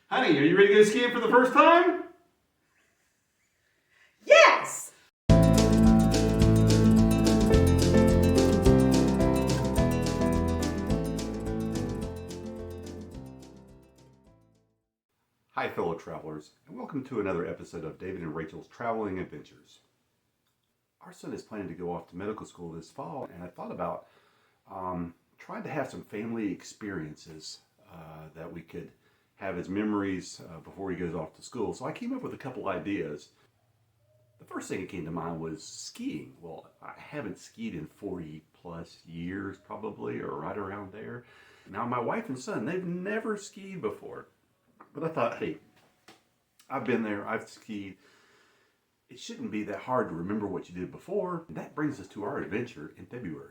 Honey, are you ready to go skiing for the first time? Yes! Hi, fellow travelers, and welcome to another episode of David and Rachel's Traveling Adventures. Our son is planning to go off to medical school this fall, and I thought about trying to have some family experiences that we could have as memories before he goes off to school. So I came up with a couple ideas. The first thing that came to mind was skiing. Well, I haven't skied in 40 plus years probably, or right around there. Now my wife and son, they've never skied before. But I thought, hey, I've been there, I've skied. It shouldn't be that hard to remember what you did before. And that brings us to our adventure in February.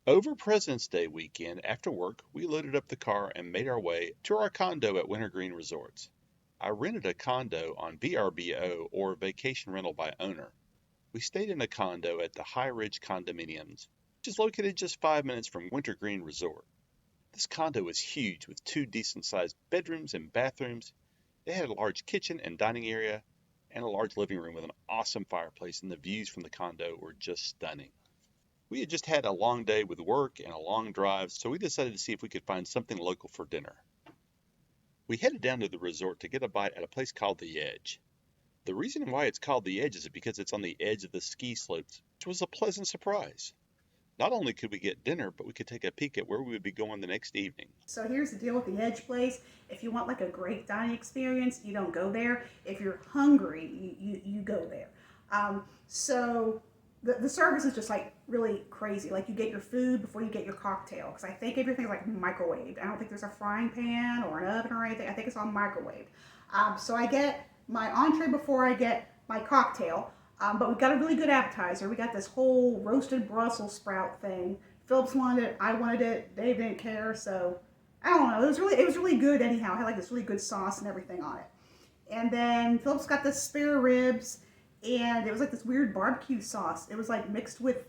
Over President's Day weekend, after work, we loaded up the car and made our way to our condo at Wintergreen Resort. I rented a condo on VRBO, or Vacation Rental by Owner. We stayed in a condo at the High Ridge Condominiums, which is located just 5 minutes from Wintergreen Resort. This condo was huge with 2 decent-sized bedrooms and bathrooms. It had a large kitchen and dining area and a large living room with an awesome fireplace, and the views from the condo were just stunning. We had just had a long day with work and a long drive, so we decided to see if we could find something local for dinner. We headed down to the resort to get a bite at a place called The Edge. The reason why it's called The Edge is because it's on the edge of the ski slopes, which was a pleasant surprise. Not only could we get dinner, but we could take a peek at where we would be going the next evening. So here's the deal with the Edge place. If you want like a great dining experience, you don't go there. If you're hungry, you go there. So the service is just like really crazy. Like you get your food before you get your cocktail, because I think everything's like microwaved. I don't think there's a frying pan or an oven or anything. I think it's all microwaved. So I get my entree before I get my cocktail. But we got a really good appetizer. We got this whole roasted Brussels sprout thing. Phillips wanted it, I wanted it, Dave didn't care, so I don't know. It was really good anyhow. It had like this really good sauce and everything on it. And then Phillips got the spare ribs, and it was like this weird barbecue sauce. It was like mixed with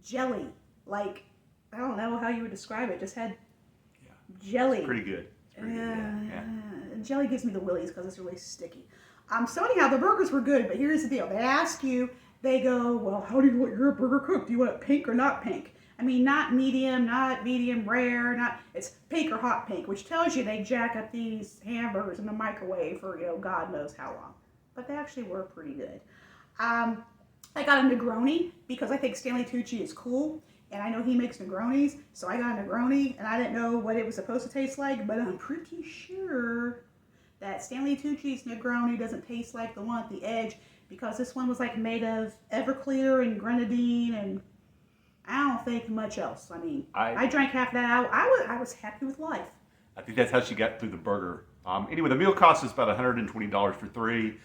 jelly. Like, I don't know how you would describe it. It just had jelly. It's pretty good. Jelly gives me the willies because it's really sticky. So anyhow, the burgers were good, but here's the deal. They ask you, they go, well, how do you want your burger cooked? Do you want it pink or not pink? I mean, not medium rare, it's pink or hot pink, which tells you they jack up these hamburgers in the microwave for, God knows how long. But they actually were pretty good. I got a Negroni because I think Stanley Tucci is cool, and I know he makes Negronis, so I got a Negroni, and I didn't know what it was supposed to taste like, but I'm pretty sure that Stanley Tucci's Negroni doesn't taste like the one at the Edge, because this one was like made of Everclear and grenadine, and I don't think much else. I mean, I drank half that out. I was happy with life. I think that's how she got through the burger. Anyway, the meal cost us about $120 for 3.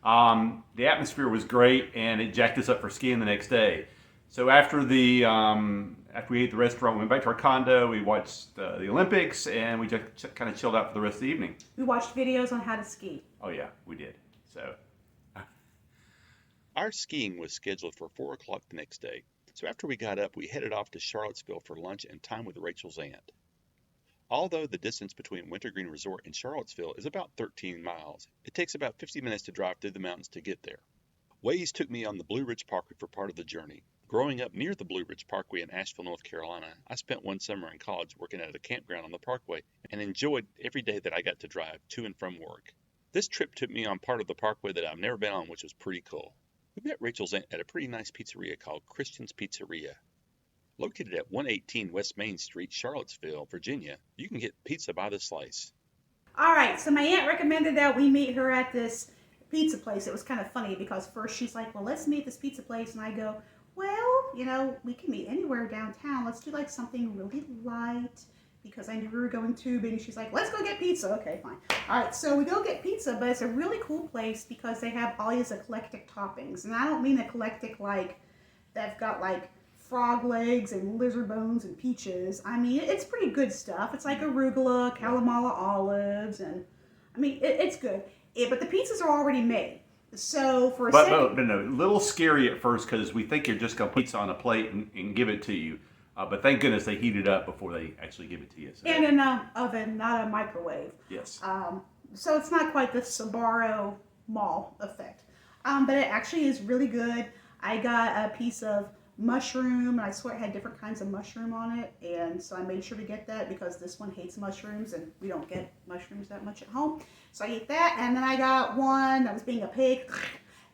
The atmosphere was great, and it jacked us up for skiing the next day. So after we ate the restaurant, we went back to our condo, we watched the Olympics, and we just kind of chilled out for the rest of the evening. We watched videos on how to ski. Oh yeah, we did. So Our skiing was scheduled for 4 o'clock the next day, so after we got up, we headed off to Charlottesville for lunch and time with Rachel's aunt. Although the distance between Wintergreen Resort and Charlottesville is about 13 miles, it takes about 50 minutes to drive through the mountains to get there. Waze took me on the Blue Ridge Parkway for part of the journey. Growing up near the Blue Ridge Parkway in Asheville, North Carolina, I spent one summer in college working at a campground on the parkway and enjoyed every day that I got to drive to and from work. This trip took me on part of the parkway that I've never been on, which was pretty cool. We met Rachel's aunt at a pretty nice pizzeria called Christian's Pizzeria. Located at 118 West Main Street, Charlottesville, Virginia, you can get pizza by the slice. All right, so my aunt recommended that we meet her at this pizza place. It was kind of funny because first she's like, well, let's meet this pizza place, and I go, well, we can meet anywhere downtown. Let's do like something really light because I knew we were going tubing. And she's like, let's go get pizza. Okay, fine. All right, so we go get pizza, but it's a really cool place because they have all these eclectic toppings. And I don't mean eclectic like they've got like frog legs and lizard bones and peaches. I mean, it's pretty good stuff. It's like arugula, Kalamala olives, and I mean, it's good. But the pizzas are already made. So for a second... No, a little scary at first because we think you're just going to put pizza on a plate and give it to you. But thank goodness they heat it up before they actually give it to you. So. And in an oven, not a microwave. Yes. So it's not quite the Sbarro mall effect. But it actually is really good. I got a piece of mushroom, and I swear it had different kinds of mushroom on it, and so I made sure to get that because this one hates mushrooms, and we don't get mushrooms that much at home. So I ate that, and then I got one that was being a pig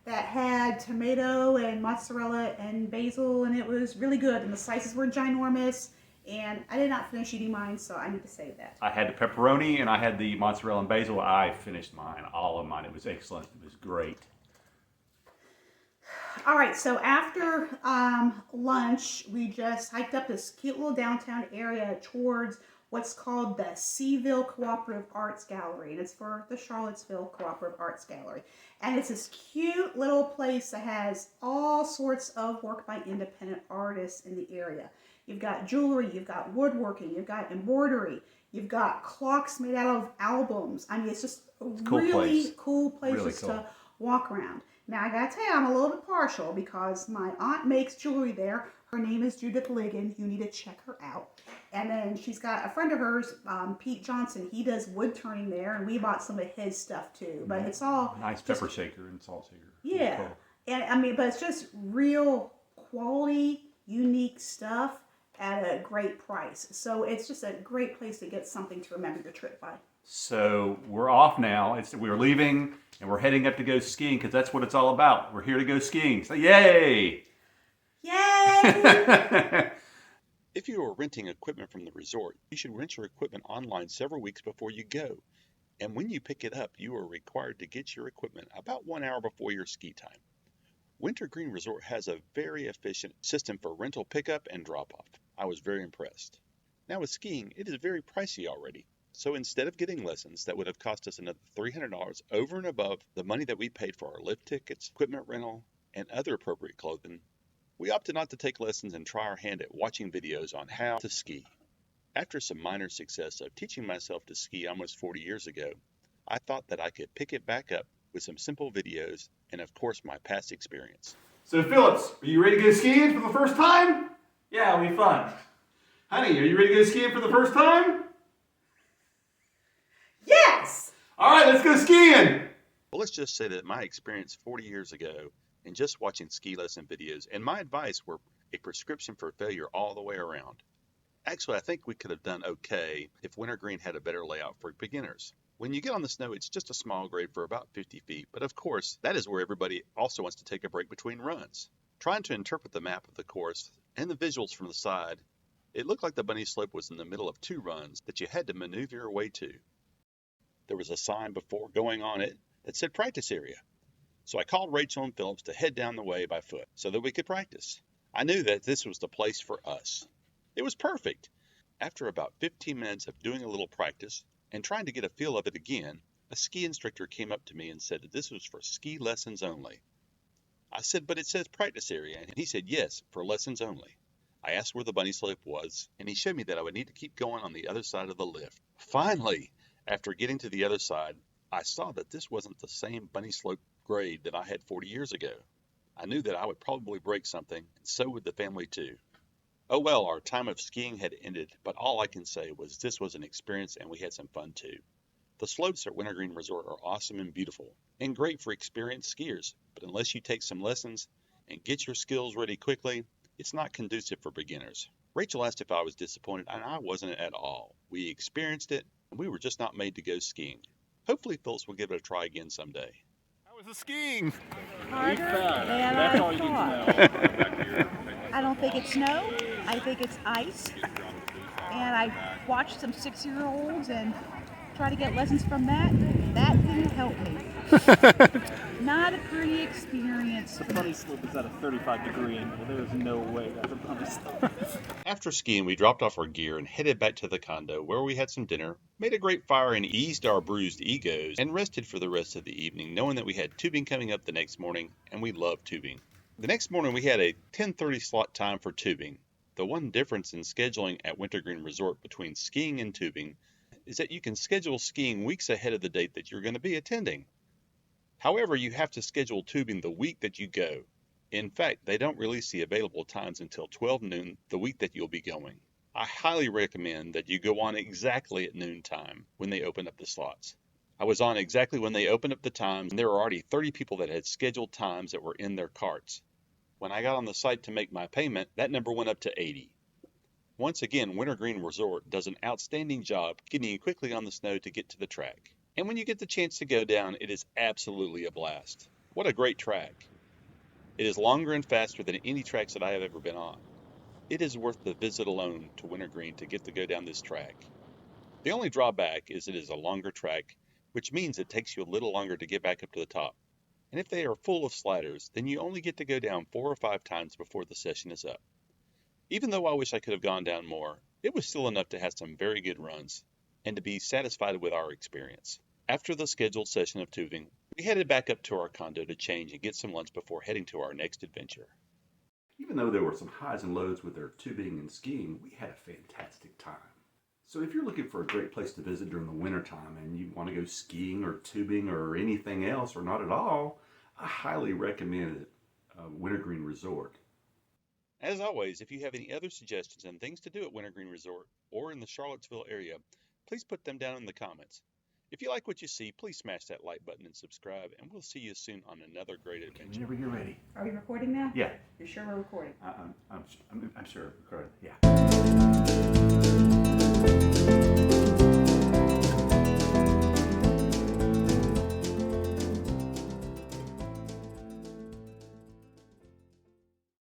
that had tomato and mozzarella and basil, and it was really good, and the slices were ginormous, and I did not finish eating mine, so I need to save that. I had the pepperoni, and I had the mozzarella and basil. I finished mine, all of mine. It was excellent. It was great. All right, so after lunch, we just hiked up this cute little downtown area towards what's called the Seaville Cooperative Arts Gallery, and it's for the Charlottesville Cooperative Arts Gallery. And it's this cute little place that has all sorts of work by independent artists in the area. You've got jewelry, you've got woodworking, you've got embroidery, you've got clocks made out of albums. I mean, it's just a really cool place Really just cool. to walk around. Now, I gotta tell you, I'm a little bit partial because my aunt makes jewelry there. Her name is Judith Ligon. You need to check her out. And then she's got a friend of hers, Pete Johnson. He does wood turning there, and we bought some of his stuff too. But it's all Nice pepper shaker and salt shaker. yeah. Cool. And I mean, but it's just real quality, unique stuff at a great price. So it's just a great place to get something to remember your trip by. So we're off now. We're leaving, and we're heading up to go skiing because that's what it's all about. We're here to go skiing. So yay! Yay! If you are renting equipment from the resort, you should rent your equipment online several weeks before you go. And when you pick it up, you are required to get your equipment about 1 hour before your ski time. Wintergreen Resort has a very efficient system for rental pickup and drop-off. I was very impressed. Now with skiing, it is very pricey already. So instead of getting lessons that would have cost us another $300 over and above the money that we paid for our lift tickets, equipment rental, and other appropriate clothing, we opted not to take lessons and try our hand at watching videos on how to ski. After some minor success of teaching myself to ski almost 40 years ago, I thought that I could pick it back up with some simple videos and of course my past experience. So Phillips, are you ready to go skiing for the first time? Yeah, it'll be fun. Honey, are you ready to go skiing for the first time? Yes! All right, let's go skiing! Well, let's just say that my experience 40 years ago in just watching ski lesson videos and my advice were a prescription for failure all the way around. Actually, I think we could have done okay if Wintergreen had a better layout for beginners. When you get on the snow, it's just a small grade for about 50 feet, but of course, that is where everybody also wants to take a break between runs. Trying to interpret the map of the course and the visuals from the side, it looked like the bunny slope was in the middle of two runs that you had to maneuver your way to. There was a sign before going on it that said practice area. So I called Rachel and Phillips to head down the way by foot so that we could practice. I knew that this was the place for us. It was perfect. After about 15 minutes of doing a little practice and trying to get a feel of it again, a ski instructor came up to me and said that this was for ski lessons only. I said, but it says practice area, and he said yes, for lessons only. I asked where the bunny slope was, and he showed me that I would need to keep going on the other side of the lift. Finally, after getting to the other side, I saw that this wasn't the same bunny slope grade that I had 40 years ago. I knew that I would probably break something, and so would the family too. Oh well, our time of skiing had ended, but all I can say was this was an experience and we had some fun too. The slopes at Wintergreen Resort are awesome and beautiful, and great for experienced skiers, but unless you take some lessons and get your skills ready quickly, it's not conducive for beginners. Rachel asked if I was disappointed, and I wasn't at all. We experienced it, and we were just not made to go skiing. Hopefully Phyllis will give it a try again someday. How was the skiing? Harder than That's I all you need thought. to know. I don't think it's snow. I think it's ice. And I watched some 6-year-olds and try to get lessons from that. That didn't help me. Not a pretty experience. The bunny slope is at a 35-degree angle. There's no way that's a bunny slope. After skiing, we dropped off our gear and headed back to the condo where we had some dinner, made a great fire and eased our bruised egos, and rested for the rest of the evening knowing that we had tubing coming up the next morning, and we love tubing. The next morning we had a 10:30 slot time for tubing. The one difference in scheduling at Wintergreen Resort between skiing and tubing is that you can schedule skiing weeks ahead of the date that you're going to be attending. However, you have to schedule tubing the week that you go. In fact, they don't release the available times until 12 noon the week that you'll be going. I highly recommend that you go on exactly at noon time when they open up the slots. I was on exactly when they opened up the times, and there were already 30 people that had scheduled times that were in their carts. When I got on the site to make my payment, that number went up to 80. Once again, Wintergreen Resort does an outstanding job getting you quickly on the snow to get to the track. And when you get the chance to go down, it is absolutely a blast. What a great track. It is longer and faster than any tracks that I have ever been on. It is worth the visit alone to Wintergreen to get to go down this track. The only drawback is it is a longer track, which means it takes you a little longer to get back up to the top. And if they are full of sliders, then you only get to go down 4 or 5 times before the session is up. Even though I wish I could have gone down more, it was still enough to have some very good runs and to be satisfied with our experience. After the scheduled session of tubing, we headed back up to our condo to change and get some lunch before heading to our next adventure. Even though there were some highs and lows with their tubing and skiing, we had a fantastic time. So if you're looking for a great place to visit during the winter time and you want to go skiing or tubing or anything else or not at all, I highly recommend it, Wintergreen Resort. As always, if you have any other suggestions and things to do at Wintergreen Resort or in the Charlottesville area, please put them down in the comments. If you like what you see, please smash that like button and subscribe, and we'll see you soon on another great adventure. Whenever you're ready. Are we recording now? Yeah. You're sure we're recording? I'm sure. Yeah.